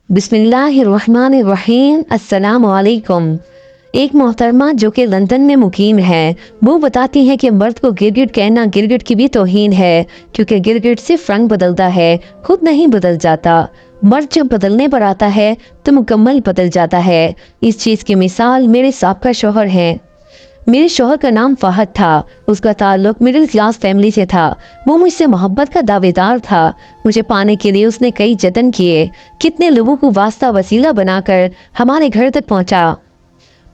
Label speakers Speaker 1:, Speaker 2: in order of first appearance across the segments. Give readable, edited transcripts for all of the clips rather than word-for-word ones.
Speaker 1: बिस्मिल्लाहिर्रहमानिर्रहीम। अस्सलाम वालेकुम। एक मोहतरमा जो कि लंदन में मुकीम है, वो बताती हैं कि मर्द को गिरगिट कहना गिरगिट की भी तौहीन है, क्योंकि गिरगिट सिर्फ रंग बदलता है, खुद नहीं बदल जाता। मर्द जब बदलने पर आता है तो मुकम्मल बदल जाता है। इस चीज़ की मिसाल मेरे साबका शौहर हैं। मेरे शौहर का नाम फहद था। उसका ताल्लुक मिडिल क्लास फैमिली से था। वो मुझसे मोहब्बत का दावेदार था। मुझे पाने के लिए उसने कई जतन किए। कितने लोगों को वास्ता वसीला बनाकर हमारे घर तक पहुंचा,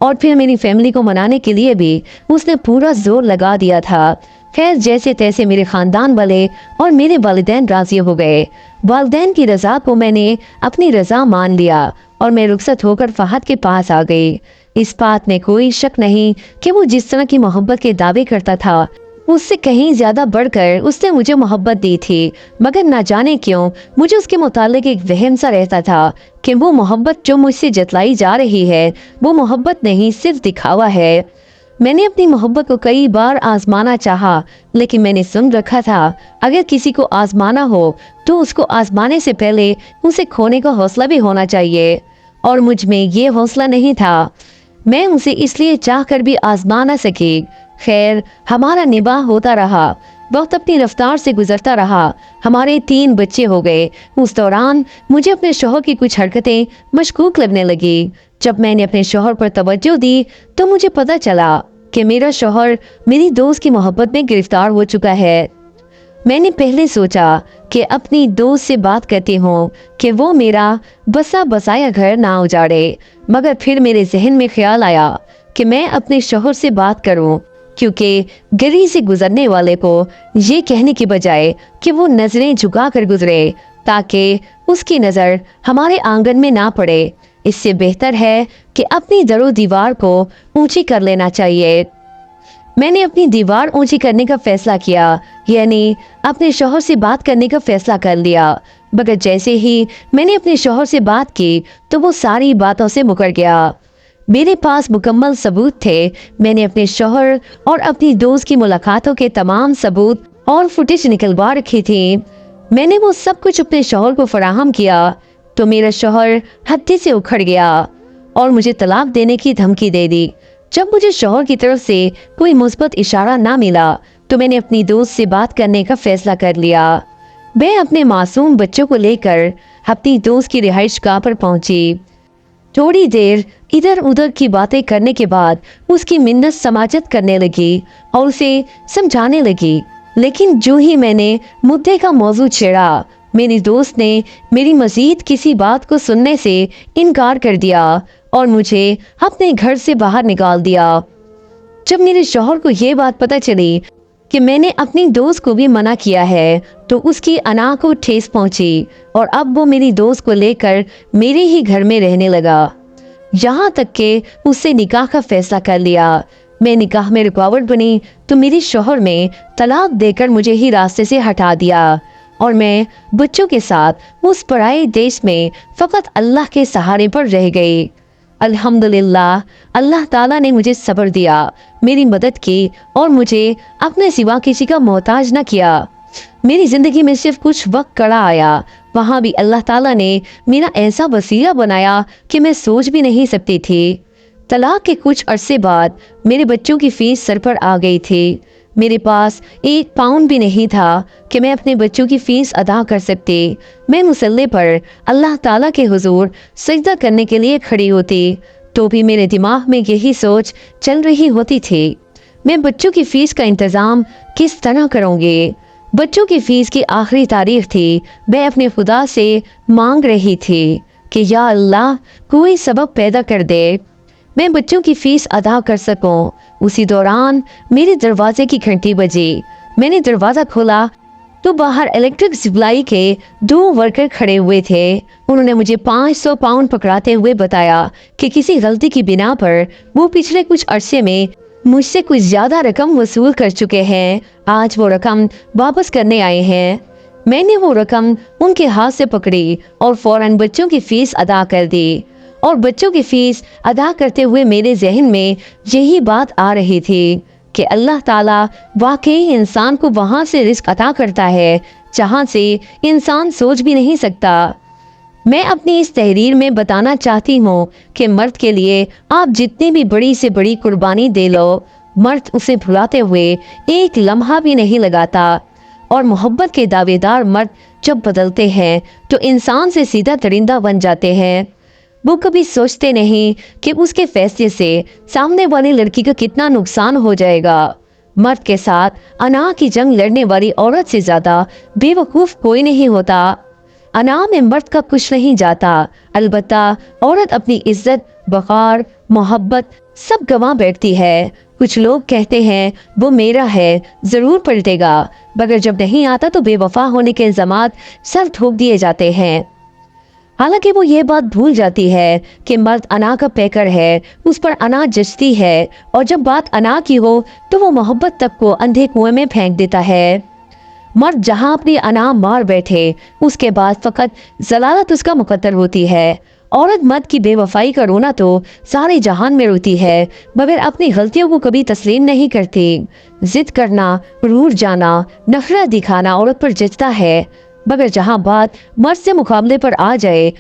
Speaker 1: और फिर मेरी फैमिली को मनाने के लिए भी उसने पूरा जोर लगा दिया था। खैर, जैसे तैसे मेरे खानदान वाले और मेरे वालिदैन राजी हो गए। वालिदैन की रजा को मैंने अपनी रजा मान लिया और मैं रुखसत होकर फहद के पास आ गई। इस बात में कोई शक नहीं कि वो जिस तरह की मोहब्बत के दावे करता था, उससे कहीं ज्यादा बढ़कर उसने मुझे मोहब्बत दी थी। मगर ना जाने क्यों मुझे उसके मुतालिक एक वहम सा रहता था कि वो मोहब्बत जो मुझसे जतलाई जा रही है वो मोहब्बत नहीं, सिर्फ दिखावा है। मैंने अपनी मोहब्बत को कई बार आजमाना चाहा, लेकिन मैंने सुन रखा था अगर किसी को आजमाना हो तो उसको आजमाने से पहले उसे खोने का हौसला भी होना चाहिए, और मुझ में ये हौसला नहीं था। मैं उसे इसलिए चाह कर भी आजमा न सकी। खैर, हमारा निबाह होता रहा। वक्त अपनी रफ्तार से गुजरता रहा। हमारे 3 बच्चे हो गए। उस दौरान मुझे अपने शौहर की कुछ हरकतें मशकूक लगने लगी। जब मैंने अपने शौहर पर तवज्जो दी तो मुझे पता चला कि मेरा शौहर मेरी दोस्त की मोहब्बत में गिरफ्तार हो चुका है। मैंने पहले सोचा कि अपनी दोस्त से बात करती हूँ कि वो मेरा बसा बसाया घर ना उजाड़े, मगर फिर मेरे जहन में ख्याल आया कि मैं अपने शौहर से बात करूं, क्योंकि गली से गुजरने वाले को ये कहने की बजाय कि वो नजरें झुका कर गुजरे ताकि उसकी नज़र हमारे आंगन में ना पड़े, इससे बेहतर है कि अपनी दरो दीवार को ऊंची कर लेना चाहिए। मैंने अपनी दीवार ऊंची करने का फैसला किया, यानी अपने शौहर से बात करने का फैसला कर लिया। मगर जैसे ही मैंने अपने शौहर से बात की तो वो सारी बातों से मुकर गया। मेरे पास मुकम्मल सबूत थे। मैंने अपने शौहर और अपनी दोस्त की मुलाकातों के तमाम सबूत और फुटेज निकलवा रखी थी। मैंने वो सब कुछ अपने शौहर को फराहम किया तो मेरा शौहर हत्थे से उखड़ गया और मुझे तलाक देने की धमकी दे दी। जब मुझे शौहर की तरफ से कोई मुस्बत इशारा ना मिला तो मैंने अपनी दोस्त से बात करने का फैसला कर लिया। मैं अपने मासूम बच्चों को लेकर अपनी दोस्त की रिहाइशगाह पर पहुंची। थोड़ी देर इधर उधर की बातें करने के बाद उसकी मिन्नत समाजत करने लगी और उसे समझाने लगी, लेकिन जो ही मैंने मुद्दे का मौजू छेड़ा, मेरी दोस्त ने मेरी मजीद किसी बात को सुनने से इनकार कर दिया और मुझे अपने घर से बाहर निकाल दिया। जब मेरे शौहर को ये बात पता चली कि मैंने अपनी दोस्त को भी मना किया है तो उसकी अना को ठेस पहुंची और अब वो मेरी दोस्त को लेकर मेरे ही घर में रहने लगा। यहाँ तक कि उससे निकाह का फैसला कर लिया। मैं निकाह में रुकावट बनी तो मेरे शौहर ने तलाक देकर मुझे ही रास्ते से हटा दिया और मैं बच्चों के साथ उस पराए देश में फकत अल्लाह के सहारे पर रह गई। अल्हम्दुलिल्लाह, अल्लाह ताला ने मुझे सब्र दिया, मेरी मदद की और मुझे अपने सिवा किसी का मोहताज न किया। मेरी ज़िंदगी में सिर्फ कुछ वक्त कड़ा आया, वहाँ भी अल्लाह ताला ने मेरा ऐसा वसीला बनाया कि मैं सोच भी नहीं सकती थी। तलाक के कुछ अरसे बाद मेरे बच्चों की फ़ीस सर पर आ गई थी। मेरे पास 1 पाउंड भी नहीं था कि मैं अपने बच्चों की फ़ीस अदा कर सकती। मैं मुसल्ले पर अल्लाह ताला के हुजूर सजदा करने के लिए खड़ी होती तो भी मेरे दिमाग में यही सोच चल रही होती थी, मैं बच्चों की फ़ीस का इंतज़ाम किस तरह करूँगी। बच्चों की फ़ीस की आखिरी तारीख थी। मैं अपने खुदा से मांग रही थी कि या अल्लाह, कोई सबब पैदा कर दे, मैं बच्चों की फ़ीस अदा कर सकूं। उसी दौरान मेरे दरवाजे की घंटी बजी। मैंने दरवाज़ा खोला तो बाहर इलेक्ट्रिक सप्लाई के 2 वर्कर खड़े हुए थे। उन्होंने मुझे 500 पाउंड पकड़ाते हुए बताया कि किसी गलती की बिना पर वो पिछले कुछ अरसे में मुझसे कुछ ज़्यादा रकम वसूल कर चुके हैं। आज वो रकम वापस करने आए हैं। मैंने वो रकम उनके हाथ से पकड़ी और फौरन बच्चों की फ़ीस अदा कर दी। और बच्चों की फ़ीस अदा करते हुए मेरे जहन में यही बात आ रही थी कि अल्लाह ताला वाकई इंसान को वहाँ से रिस्क अता करता है जहाँ से इंसान सोच भी नहीं सकता। मैं अपनी इस तहरीर में बताना चाहती हूँ कि मर्द के लिए आप जितनी भी बड़ी से बड़ी कुर्बानी दे लो, मर्द उसे भुलाते हुए एक लम्हा भी नहीं लगाता। और मोहब्बत के दावेदार मर्द जब बदलते हैं तो इंसान से सीधा दरिंदा बन जाते हैं। वो कभी सोचते नहीं कि उसके फैसले से सामने वाली लड़की का कितना नुकसान हो जाएगा। मर्द के साथ अना की जंग लड़ने वाली औरत से ज्यादा बेवकूफ कोई नहीं होता। अना में मर्द का कुछ नहीं जाता, अलबत्ता औरत अपनी इज्जत, वक़ार, मोहब्बत सब गंवा बैठती है। कुछ लोग कहते हैं वो मेरा है, जरूर पलटेगा, मगर जब नहीं आता तो बेवफा होने के इल्जामात सर ठोक दिए जाते हैं। हालांकि वो ये बात भूल जाती है कि मर्द अना का पैकर है, उस पर अना जचती है, और जब बात अना की हो तो वो मोहब्बत तक को अंधे कुएं में फेंक देता है। मर्द जहां अपनी अना मार बैठे उसके बाद फकत जलालत उसका मुकद्दर होती है। औरत मर्द की बेवफाई का रोना तो सारे जहान में रोती है, मगर अपनी गलतियों को कभी तस्लीम नहीं करती। जिद करना, रूठ जाना, नफरत दिखाना औरत पर जचता है, मगर जहां बात मर्द से मुकाबले पर आ जाए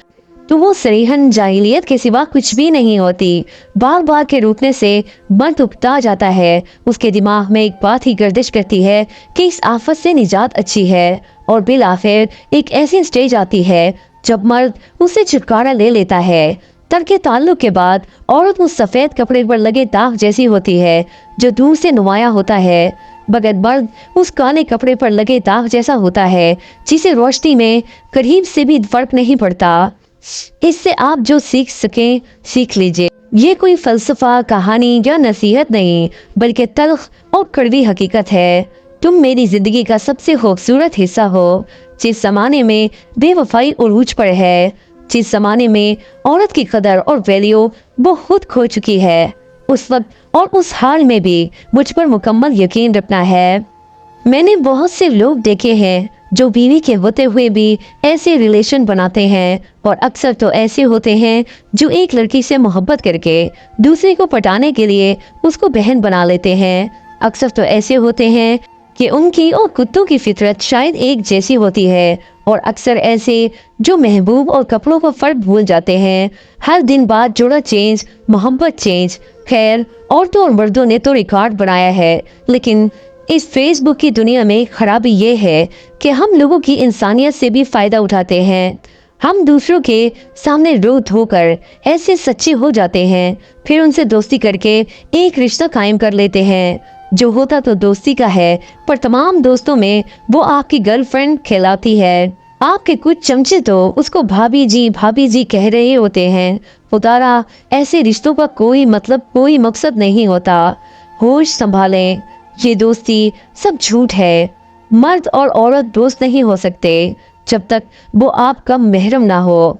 Speaker 1: तो वो सरीहन जाहिलियत के सिवा कुछ भी नहीं होती। बार बार के रुकने से मर्द उकता जाता है। उसके दिमाग में एक बात ही गर्दिश करती है कि इस आफत से निजात अच्छी है, और बिल आखिर एक ऐसी स्टेज आती है जब मर्द उससे छुटकारा ले लेता है। तर्क ताल्लुक के बाद औरत उस सफ़ेद कपड़े पर लगे दाग जैसी होती है जो दूर से नुमाया होता है, मगर मर्द उस काले कपड़े पर लगे दाग जैसा होता है जिसे रोशनी में करीब से भी फर्क नहीं पड़ता। इससे आप जो सीख सकें सीख लीजिए। ये कोई फलसफा, कहानी या नसीहत नहीं, बल्कि तल्ख और कड़वी हकीकत है। तुम मेरी जिंदगी का सबसे खूबसूरत हिस्सा हो। जिस जमाने में बेवफाई उरूज पर है, जिस जमाने में औरत की कदर और वैल्यू वो खुद खो चुकी है, उस वक्त और उस हाल में भी मुझ पर मुकम्मल यकीन रखना है। मैंने बहुत से लोग देखे हैं जो बीवी के होते हुए भी ऐसे रिलेशन बनाते हैं, और अक्सर तो ऐसे होते हैं जो एक लड़की से मोहब्बत करके दूसरे को पटाने के लिए उसको बहन बना लेते हैं। अक्सर तो ऐसे होते हैं कि उनकी और कुत्तों की फितरत शायद एक जैसी होती है, और अक्सर ऐसे जो महबूब और कपड़ों का फर्क भूल जाते हैं। हर दिन बाद जोड़ा चेंज, मोहब्बत चेंज। खैर, औरतों और मर्दों ने तो रिकॉर्ड बनाया है, लेकिन इस फेसबुक की दुनिया में खराबी ये है कि हम लोगों की इंसानियत से भी फ़ायदा उठाते हैं। हम दूसरों के सामने रो धोकर ऐसे सच्चे हो जाते हैं, फिर उनसे दोस्ती करके एक रिश्ता कायम कर लेते हैं जो होता तो दोस्ती का है, पर तमाम दोस्तों में वो आपकी गर्लफ्रेंड कहलाती है। आपके कुछ चमचे तो उसको भाभी जी कह रहे होते हैं। खुदारा, ऐसे रिश्तों का कोई मतलब, कोई मकसद नहीं होता। होश संभालें, ये दोस्ती सब झूठ है। मर्द और औरत दोस्त नहीं हो सकते जब तक वो आपका महरम ना हो।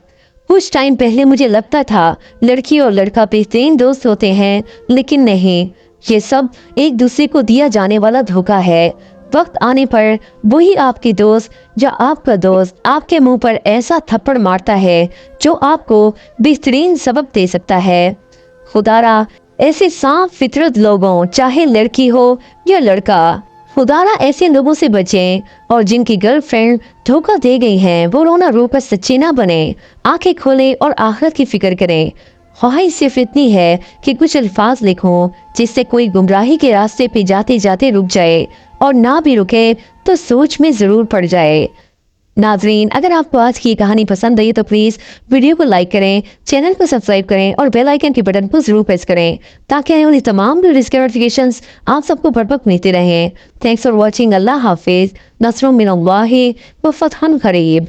Speaker 1: कुछ टाइम पहले मुझे लगता था लड़की और लड़का बेहतरीन दोस्त होते हैं, लेकिन नहीं, ये सब एक दूसरे को दिया जाने वाला धोखा है। वक्त आने पर वही आपकी दोस्त या आपका दोस्त आपके मुंह पर ऐसा थप्पड़ मारता है जो आपको बेहतरीन सबक दे सकता है। खुदारा, ऐसे साफ फितरत लोगों, चाहे लड़की हो या लड़का, खुदारा ऐसे लोगों से बचें, और जिनकी गर्लफ्रेंड धोखा दे गई हैं वो रोना रोकर सच्चे ना बने। आंखें खोलें और आखिरत की फिक्र करें। ख्वाहिश सिर्फ इतनी है कि कुछ अल्फाज लिखूं जिससे कोई गुमराही के रास्ते पे जाते जाते रुक जाए, और ना भी रुके तो सोच में ज़रूर पड़ जाए। नाजरीन, अगर आपको आज की कहानी पसंद आई तो प्लीज़ वीडियो को लाइक करें, चैनल को सब्सक्राइब करें और बेल आइकन के बटन को ज़रूर प्रेस करें ताकि आने वाली तमाम वीडियोज़ के नोटिफिकेशंस आप सबको भरपूर मिलते रहें। Thanks for watching. अल्लाह हाफिज़। नस्रुम मिनल्लाहि व फतहुन करीब।